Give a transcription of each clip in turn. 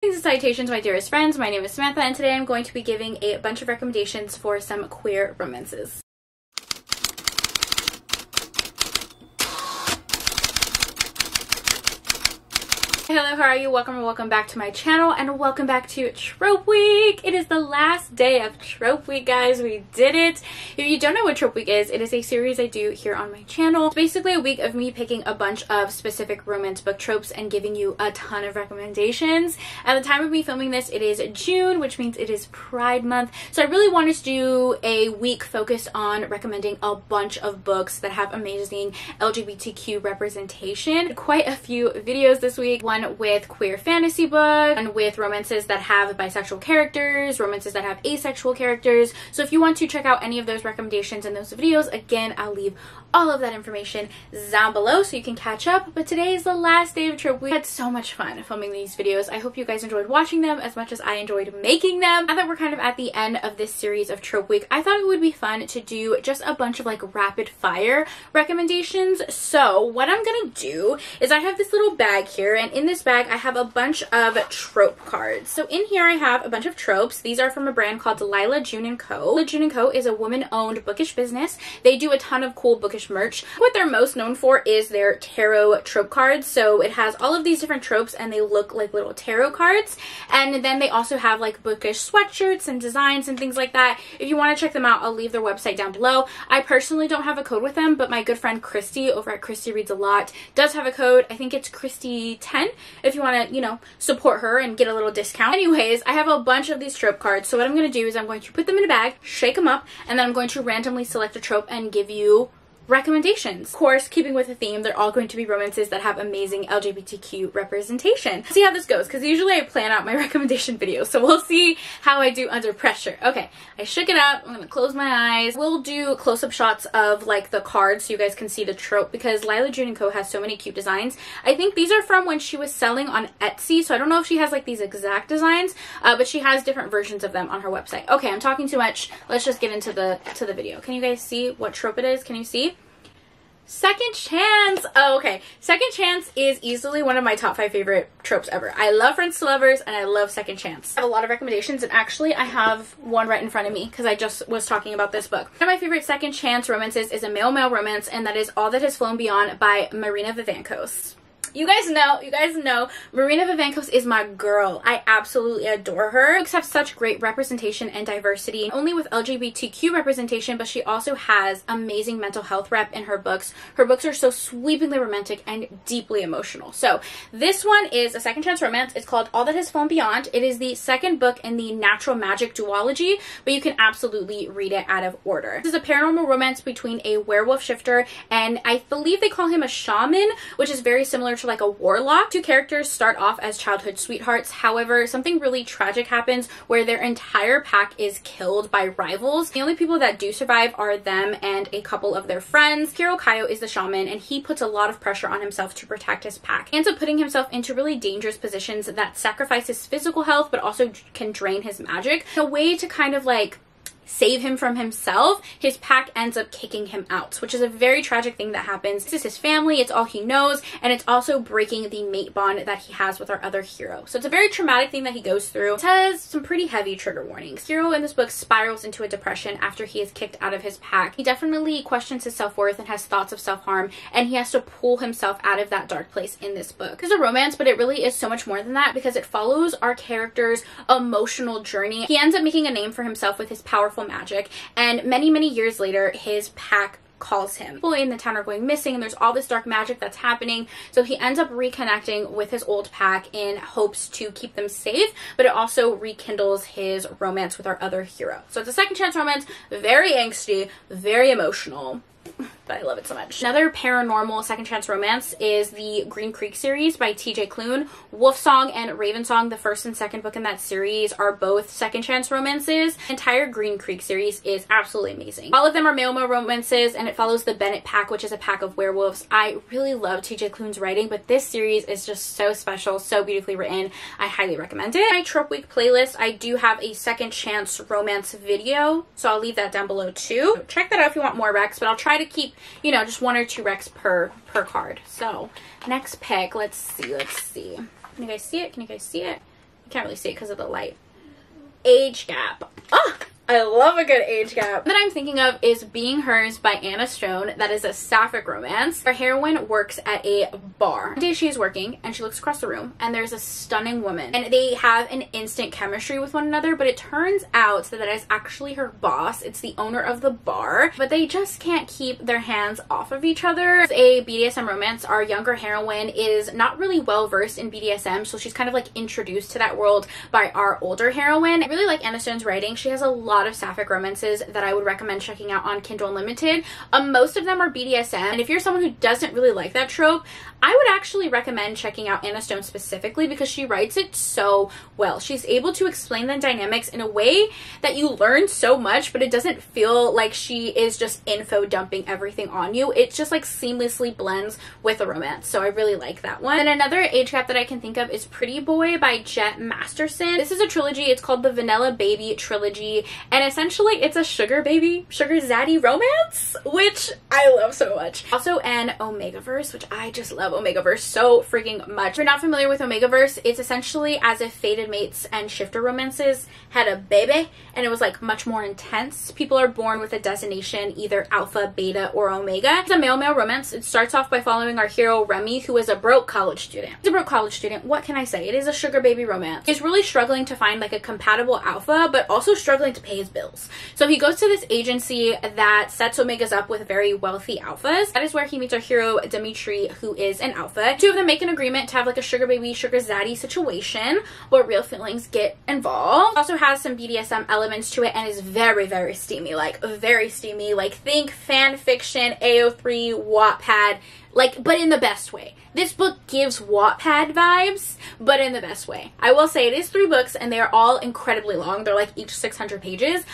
Salutations, my dearest friends. My name is Samantha, and today I'm going to be giving a bunch of recommendations for some queer romances. Hello, how are you? Welcome or welcome back to my channel, and welcome back to Trope Week. It is the last day of Trope Week, guys. We did it. If you don't know what Trope Week is, it is a series I do here on my channel. It's basically a week of me picking a bunch of specific romance book tropes and giving you a ton of recommendations. At the time of me filming this, it is June, which means it is Pride Month. So I really wanted to do a week focused on recommending a bunch of books that have amazing LGBTQ representation. Quite a few videos this week. One with queer fantasy books, and with romances that have bisexual characters, romances that have asexual characters. So if you want to check out any of those recommendations in those videos, again, I'll leave all of that information down below so you can catch up. But today is the last day of Trope Week. I had so much fun filming these videos. I hope you guys enjoyed watching them as much as I enjoyed making them. Now that we're kind of at the end of this series of Trope Week, I thought it would be fun to do just a bunch of like rapid fire recommendations. So what I'm gonna do is I have this little bag here, and in this bag I have a bunch of trope cards. So in here I have a bunch of tropes. These are from a brand called Lila June & Co. Lila June & Co. is a woman-owned bookish business. They do a ton of cool bookish merch. What they're most known for is their tarot trope cards. So it has all of these different tropes and they look like little tarot cards. And then they also have like bookish sweatshirts and designs and things like that. If you want to check them out, I'll leave their website down below. I personally don't have a code with them, but my good friend Christy over at Christy Reads a Lot does have a code. I think it's Christy10 if you want to, you know, support her and get a little discount. Anyways, I have a bunch of these trope cards. So what I'm going to do is I'm going to put them in a bag, shake them up, and then I'm going to randomly select a trope and give you recommendations. Of course, keeping with the theme, they're all going to be romances that have amazing LGBTQ representation. See how this goes, because usually I plan out my recommendation videos, so we'll see how I do under pressure. Okay, I shook it up. I'm gonna close my eyes. We'll do close-up shots of like the cards so you guys can see the trope, because Lila June & Co. has so many cute designs. I think these are from when she was selling on Etsy, so I don't know if she has like these exact designs, but she has different versions of them on her website. Okay, I'm talking too much. Let's just get into the video. Can you guys see what trope it is? Can you see? Second chance. Oh, okay. Second chance is easily one of my top 5 favorite tropes ever. I love friends to lovers and I love second chance. I have a lot of recommendations, and actually I have one right in front of me because I just was talking about this book. One of my favorite second chance romances is a male-male romance, and that is All That Has Flown Beyond by Marina Vivancos. You guys know, Marina Vivancos is my girl. I absolutely adore her. Books have such great representation and diversity, not only with LGBTQ representation, but she also has amazing mental health rep in her books. Her books are so sweepingly romantic and deeply emotional. So this one is a second chance romance. It's called All That Has Flown Beyond. It is the second book in the Natural Magic duology, but you can absolutely read it out of order. This is a paranormal romance between a werewolf shifter and I believe they call him a shaman, which is very similar to like a warlock. Two characters start off as childhood sweethearts. However, something really tragic happens where their entire pack is killed by rivals. The only people that do survive are them and a couple of their friends. Hiro Kaio is the shaman, and he puts a lot of pressure on himself to protect his pack. He ends up putting himself into really dangerous positions that sacrifice his physical health but also can drain his magic. A way to kind of like save him from himself, his pack ends up kicking him out, which is a very tragic thing that happens. This is his family, it's all he knows, and it's also breaking the mate bond that he has with our other hero. So it's a very traumatic thing that he goes through. It has some pretty heavy trigger warnings. Hero in this book spirals into a depression after he is kicked out of his pack. He definitely questions his self-worth and has thoughts of self-harm, and he has to pull himself out of that dark place in this book. It's a romance, but it really is so much more than that because it follows our character's emotional journey. He ends up making a name for himself with his powerful magic, and many years later his pack calls him. People in the town are going missing and there's all this dark magic that's happening, so he ends up reconnecting with his old pack in hopes to keep them safe, but it also rekindles his romance with our other hero. So it's a second chance romance, very angsty, very emotional, but I love it so much. Another paranormal second chance romance is the Green Creek series by TJ Klune. Wolf Song and Raven Song, the first and second book in that series, are both second chance romances. The entire Green Creek series is absolutely amazing. All of them are male-male romances, and it follows the Bennett pack, which is a pack of werewolves. I really love TJ Klune's writing, but this series is just so special, so beautifully written. I highly recommend it. My Trope Week playlist, I do have a second chance romance video, so I'll leave that down below too. So check that out if you want more recs, but I'll try to keep, you know, just 1 or 2 recs per card. So next pick, let's see. Can you guys see it? Can you guys see it? can't really see it because of the light. Age gap. Oh, I love a good age gap. That I'm thinking of is Being Hers by Anna Stone. That is a sapphic romance. Our heroine works at a bar. One day she is working and she looks across the room and there's a stunning woman and they have an instant chemistry with one another, but it turns out that is actually her boss. It's the owner of the bar, but they just can't keep their hands off of each other. It's a BDSM romance. Our younger heroine is not really well versed in BDSM, so she's kind of like introduced to that world by our older heroine. I really like Anna Stone's writing. She has a lot of sapphic romances that I would recommend checking out on Kindle Unlimited. Most of them are BDSM, and if you're someone who doesn't really like that trope, I would actually recommend checking out Anna Stone specifically because she writes it so well. She's able to explain the dynamics in a way that you learn so much, but it doesn't feel like she is just info dumping everything on you. It just like seamlessly blends with the romance, so I really like that one. And another age gap that I can think of is Pretty Boy by Jet Masterson. This is a trilogy. It's called the Vanilla Baby Trilogy, and essentially it's a sugar baby, sugar zaddy romance, which I love so much. Also an Omegaverse, which I just love Omegaverse so freaking much. If you're not familiar with Omegaverse, it's essentially as if fated mates and shifter romances had a baby and it was like much more intense. People are born with a designation either alpha, beta, or omega. It's a male-male romance. It starts off by following our hero Remy, who is a broke college student. He's a broke college student. What can I say? It is a sugar baby romance. He's really struggling to find like a compatible alpha, but also struggling to pay his bills. So he goes to this agency that sets omegas up with very wealthy alphas. That is where he meets our hero Dimitri, who is an alpha. Two of them make an agreement to have like a sugar baby, sugar zaddy situation where real feelings get involved. It also has some BDSM elements to it and is very, very steamy. Like very steamy. Like think fan fiction, AO3, Wattpad, like, but in the best way. This book gives Wattpad vibes, but in the best way. I will say it is 3 books and they are all incredibly long. They're like each 600 pages.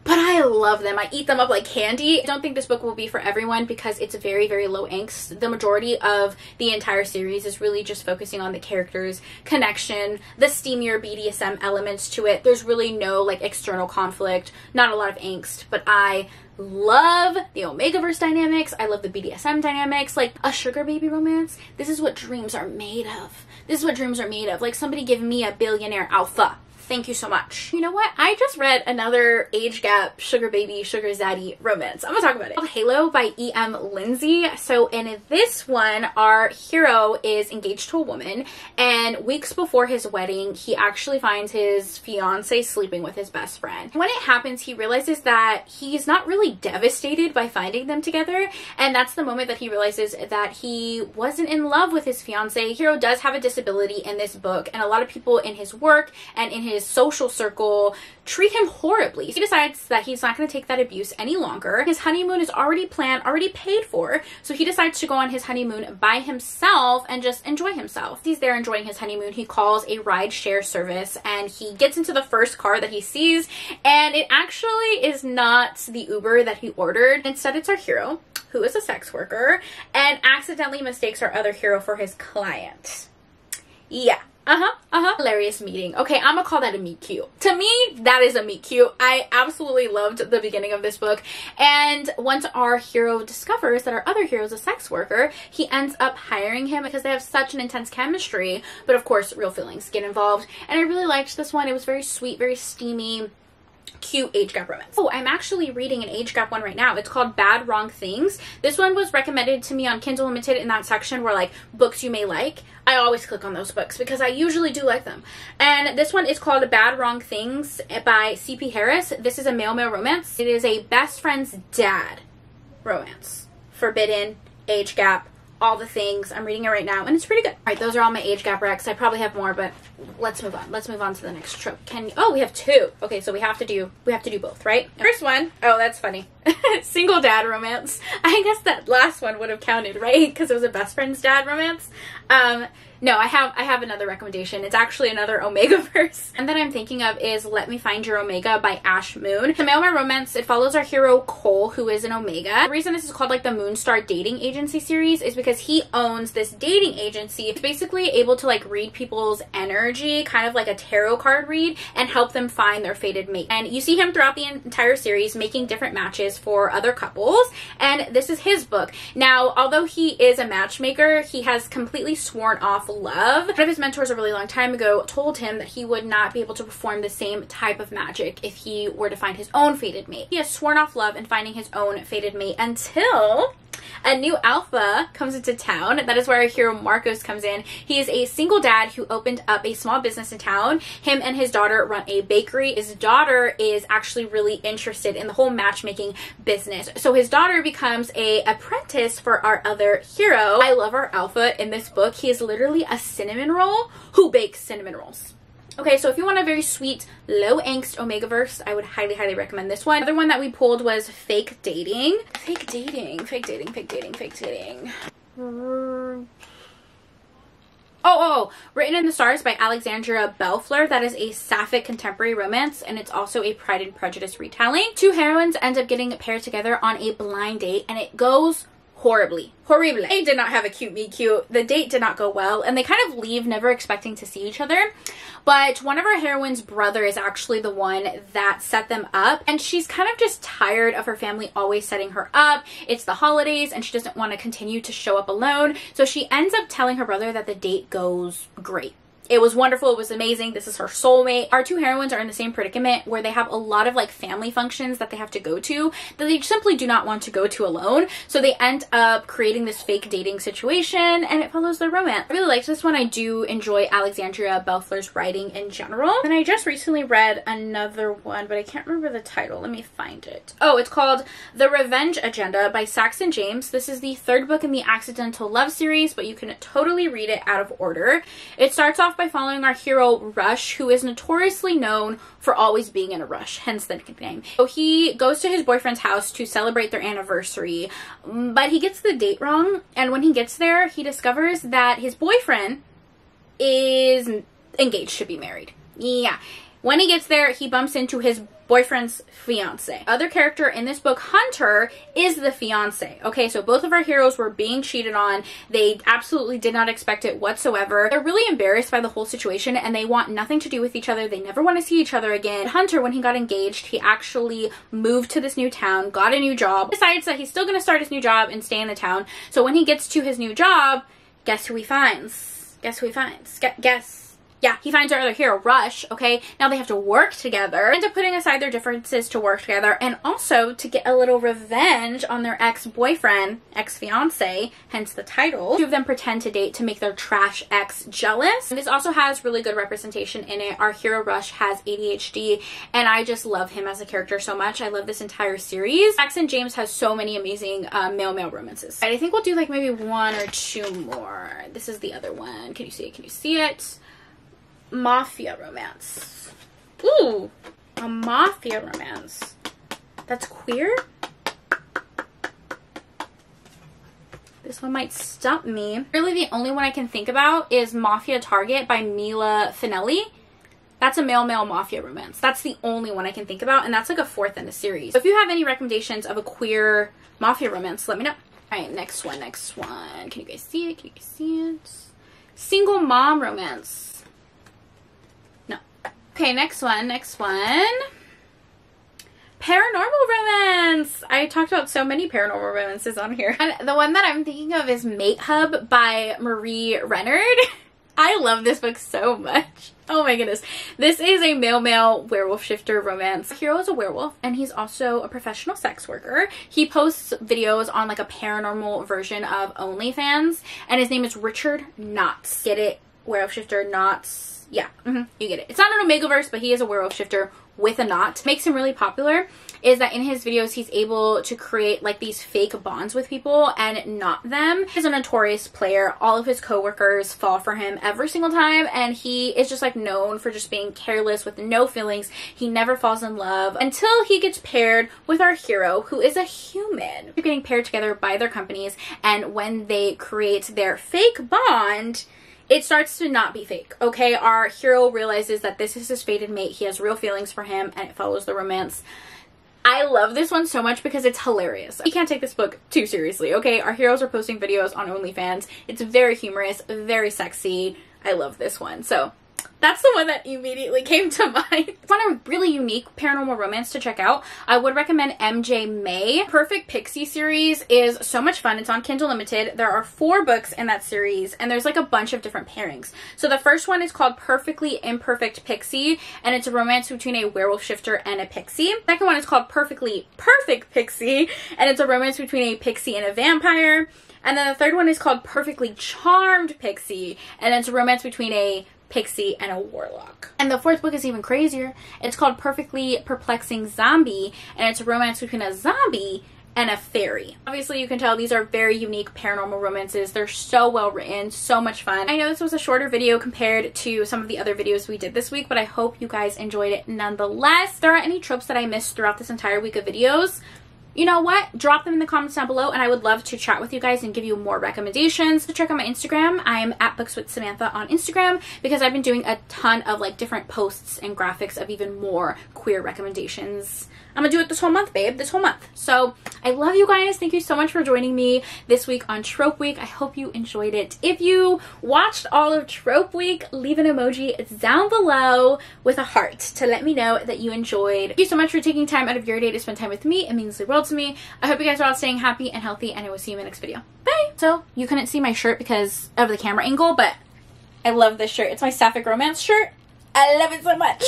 But I love them. I eat them up like candy. I don't think this book will be for everyone because it's very, very low angst. The majority of the entire series is really just focusing on the characters, connection, the steamier BDSM elements to it. There's really no like external conflict, not a lot of angst, but I love the Omegaverse dynamics. I love the BDSM dynamics. Like a sugar baby romance, this is what dreams are made of. This is what dreams are made of. Like somebody give me a billionaire alpha. Thank you so much. You know what? I just read another age gap sugar baby, sugar zaddy romance. I'm gonna talk about it. It's called Halo by E.M. Lindsay. So in this one, our hero is engaged to a woman, and weeks before his wedding, he actually finds his fiance sleeping with his best friend. When it happens, he realizes that he's not really devastated by finding them together, and that's the moment that he realizes that he wasn't in love with his fiance. Hero does have a disability in this book, and a lot of people in his work and in his social circle treat him horribly. He decides that he's not going to take that abuse any longer. His honeymoon is already planned, already paid for, so he decides to go on his honeymoon by himself and just enjoy himself. He's there enjoying his honeymoon. He calls a ride share service and he gets into the first car that he sees, and it actually is not the Uber that he ordered. Instead, it's our hero, who is a sex worker, and accidentally mistakes our other hero for his client. Yeah. Hilarious meeting. Okay, I'm gonna call that a meet cute. To me, that is a meet cute. I absolutely loved the beginning of this book, and once our hero discovers that our other hero is a sex worker, he ends up hiring him because they have such an intense chemistry, but of course real feelings get involved. And I really liked this one. It was very sweet, very steamy, cute age gap romance. Oh, I'm actually reading an age gap one right now. It's called Bad Wrong Things. This one was recommended to me on Kindle Unlimited in that section where like books you may like. I always click on those books because I usually do like them. And this one is called Bad Wrong Things by C.P. Harris. This is a male-male romance. It is a best friend's dad romance. Forbidden, age gap, all the things. I'm reading it right now and it's pretty good. All right, those are all my age gap recs. I probably have more, but let's move on. Let's move on to the next trope. Oh, we have 2. Okay, so we have to do both, right? First one, oh, that's funny. Single dad romance. I guess that last one would have counted, right? Because it was a best friend's dad romance. No, I have another recommendation. It's actually another Omegaverse. And that I'm thinking of is Let Me Find Your Omega by Ash Moon. The male romance, it follows our hero Cole, who is an Omega. The reason this is called like the Moonstar Dating Agency series is because he owns this dating agency. It's basically able to like read people's energy, kind of like a tarot card read, and help them find their fated mate. And you see him throughout the entire series making different matches for other couples, and this is his book. Now, although he is a matchmaker, he has completely sworn off love. One of his mentors a really long time ago told him that he would not be able to perform the same type of magic if he were to find his own fated mate. He has sworn off love and finding his own fated mate until a new alpha comes into town. That is where our hero Marcos comes in. He is a single dad who opened up a small business in town. Him and his daughter run a bakery. His daughter is actually really interested in the whole matchmaking business. So his daughter becomes a apprentice for our other hero. I love our alpha in this book. He is literally a cinnamon roll who bakes cinnamon rolls. Okay, so if you want a very sweet, low angst Omegaverse, I would highly, highly recommend this one. Another one that we pulled was Fake Dating. Fake Dating, Fake Dating, Fake Dating, Fake Dating. Written in the Stars by Alexandria Bellfleur. That is a sapphic contemporary romance, and it's also a Pride and Prejudice retelling. Two heroines end up getting paired together on a blind date, and it goes horribly. Horrible. They did not have a cute meet cute. The date did not go well, and they kind of leave never expecting to see each other. But one of our heroines' brother is actually the one that set them up, and she's kind of just tired of her family always setting her up. It's the holidays, and she doesn't want to continue to show up alone. So she ends up telling her brother that the date goes great. It was wonderful. It was amazing. This is her soulmate. Our two heroines are in the same predicament where they have a lot of like family functions that they have to go to that they simply do not want to go to alone. So they end up creating this fake dating situation, and it follows their romance. I really liked this one. I do enjoy Alexandria Bellfleur's writing in general. And I just recently read another one, but I can't remember the title. Let me find it. Oh, it's called The Revenge Agenda by Saxon James. This is the third book in the Accidental Love series, but you can totally read it out of order. It starts off by following our hero Rush, who is notoriously known for always being in a rush, hence the nickname. So he goes to his boyfriend's house to celebrate their anniversary, but he gets the date wrong, and when he gets there, he discovers that his boyfriend is engaged to be married. Yeah. When he gets there, he bumps into his boyfriend's fiance. Other character in this book, Hunter, is the fiance. Okay, so both of our heroes were being cheated on. They absolutely did not expect it whatsoever. They're really embarrassed by the whole situation, and they want nothing to do with each other. They never want to see each other again. Hunter, when he got engaged, he actually moved to this new town, got a new job, decides that he's still going to start his new job and stay in the town. So when he gets to his new job, guess who he finds? Guess who he finds? Guess. Yeah, he finds our other hero, Rush, okay? Now they have to work together, end up putting aside their differences to work together, and also to get a little revenge on their ex-boyfriend, ex-fiance, hence the title. Two of them pretend to date to make their trash ex jealous. And this also has really good representation in it. Our hero, Rush, has ADHD, and I just love him as a character so much. I love this entire series. Saxon James has so many amazing male-male romances. I think we'll do like maybe one or two more. This is the other one. Can you see it? Can you see it? Mafia romance. Ooh, a mafia romance. That's queer? This one might stump me. Really, the only one I can think about is Mafia Target by Mila Finelli. That's a male-male mafia romance. That's the only one I can think about, and that's like a fourth in the series. So if you have any recommendations of a queer mafia romance, let me know. All right, next one. Can you guys see it? Can you guys see it? Single mom romance. Okay, next one. Paranormal romance. I talked about so many paranormal romances on here. And the one that I'm thinking of is Mate Hub by Marie Renard. I love this book so much. Oh my goodness. This is a male-male werewolf shifter romance. The hero is a werewolf, and he's also a professional sex worker. He posts videos on like a paranormal version of OnlyFans, and his name is Richard Knotts. Get it? Werewolf shifter, Knotts. Yeah, you get it. It's not an Omegaverse, but he is a werewolf shifter with a knot. What makes him really popular is that in his videos, he's able to create like these fake bonds with people and knot them. He's a notorious player. All of his coworkers fall for him every single time, and he is just like known for just being careless with no feelings. He never falls in love until he gets paired with our hero, who is a human. They're getting paired together by their companies, and when they create their fake bond, it starts to not be fake, okay? Our hero realizes that this is his fated mate. He has real feelings for him, and it follows the romance. I love this one so much because it's hilarious. You can't take this book too seriously, okay? Our heroes are posting videos on OnlyFans. It's very humorous, very sexy. I love this one. So That's the one that immediately came to mind. If you want a really unique paranormal romance to check out, I would recommend MJ May. Perfect Pixie series is so much fun. It's on Kindle Limited. There are 4 books in that series, and there's like a bunch of different pairings. So the first one is called Perfectly Imperfect Pixie, and it's a romance between a werewolf shifter and a pixie. The second one is called Perfectly Perfect Pixie, and it's a romance between a pixie and a vampire. And then the third one is called Perfectly Charmed Pixie, and it's a romance between a pixie and a warlock. And the fourth book is even crazier. It's called Perfectly Perplexing Zombie, and it's a romance between a zombie and a fairy. Obviously, you can tell these are very unique paranormal romances. They're so well written, so much fun. I know this was a shorter video compared to some of the other videos we did this week, but I hope you guys enjoyed it nonetheless. If there are any tropes that I missed throughout this entire week of videos, you know what? Drop them in the comments down below, and I would love to chat with you guys and give you more recommendations. So check out my Instagram. I'm at bookswithsamantha on Instagram, because I've been doing a ton of like different posts and graphics of even more queer recommendations. I'm gonna do it this whole month, babe, this whole month. So I love you guys. Thank you so much for joining me this week on Trope Week. I hope you enjoyed it. If you watched all of Trope Week, leave an emoji down below with a heart to let me know that you enjoyed. Thank you so much for taking time out of your day to spend time with me. It means the world to me. I hope you guys are all staying happy and healthy, and I will see you in my next video. Bye! So you couldn't see my shirt because of the camera angle, but I love this shirt. It's my Sapphic Romance shirt. I love it so much.